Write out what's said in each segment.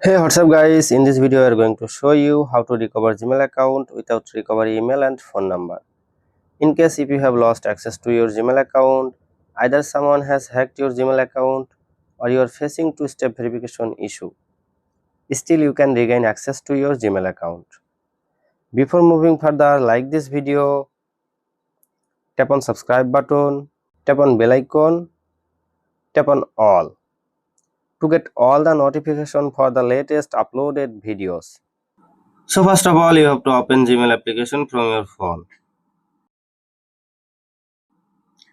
Hey, what's up guys? In this video we are going to show you how to recover Gmail account without recovery email and phone number. In case if you have lost access to your Gmail account, either someone has hacked your Gmail account or you are facing two-step verification issue, still you can regain access to your Gmail account. Before moving further, like this video, tap on subscribe button, tap on bell icon, tap on all to get all the notification for the latest uploaded videos. So first of all, you have to open Gmail application from your phone.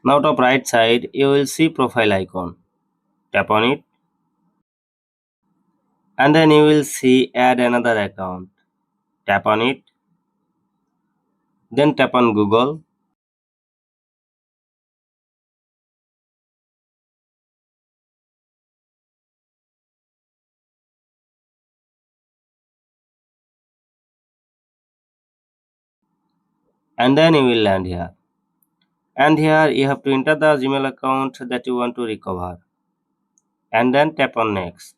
Now top right side, you will see profile icon. Tap on it and then you will see add another account. Tap on it. Then tap on Google. And then you will land here. And here you have to enter the Gmail account that you want to recover. And then tap on next.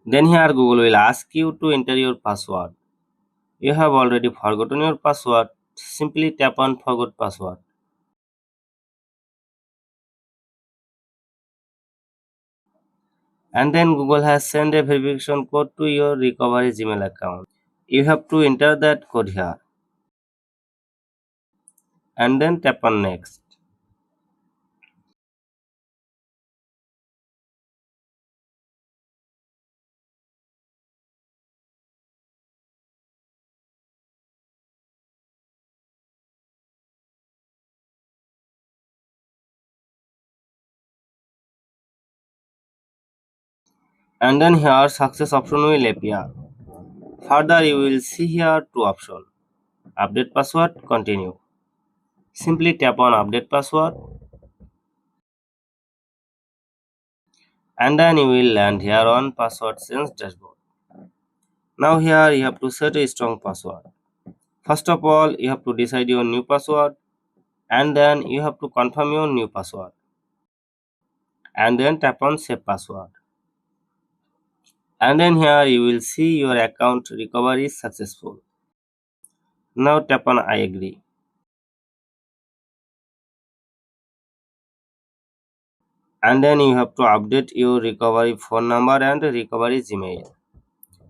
Then here Google will ask you to enter your password. You have already forgotten your password. Simply tap on forgot password. And then Google has sent a verification code to your recovery Gmail account. You have to enter that code here and then tap on next. And then here success option will appear. Further you will see here two options. Update password, continue. Simply tap on update password and then you will land here on password sense dashboard. Now here you have to set a strong password. First of all, you have to decide your new password and then you have to confirm your new password and then tap on save password. And then here you will see your account recovery is successful. Now tap on I agree. And then you have to update your recovery phone number and recovery Gmail.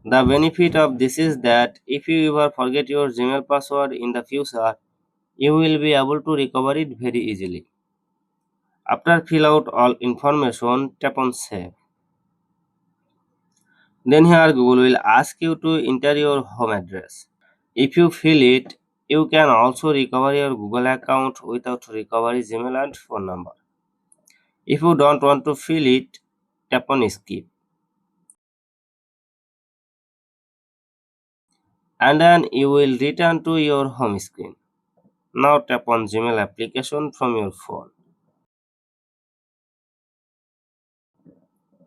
The benefit of this is that if you ever forget your Gmail password in the future, you will be able to recover it very easily. After fill out all information, tap on save. Then here Google will ask you to enter your home address. If you fill it, you can also recover your Google account without recovery Gmail and phone number. If you don't want to fill it, tap on skip. And then you will return to your home screen. Now tap on Gmail application from your phone.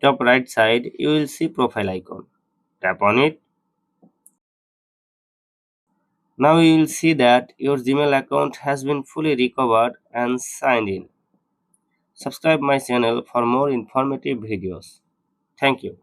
Top right side, you will see profile icon. Tap on it. Now you will see that your Gmail account has been fully recovered and signed in. Subscribe my channel for more informative videos. Thank you.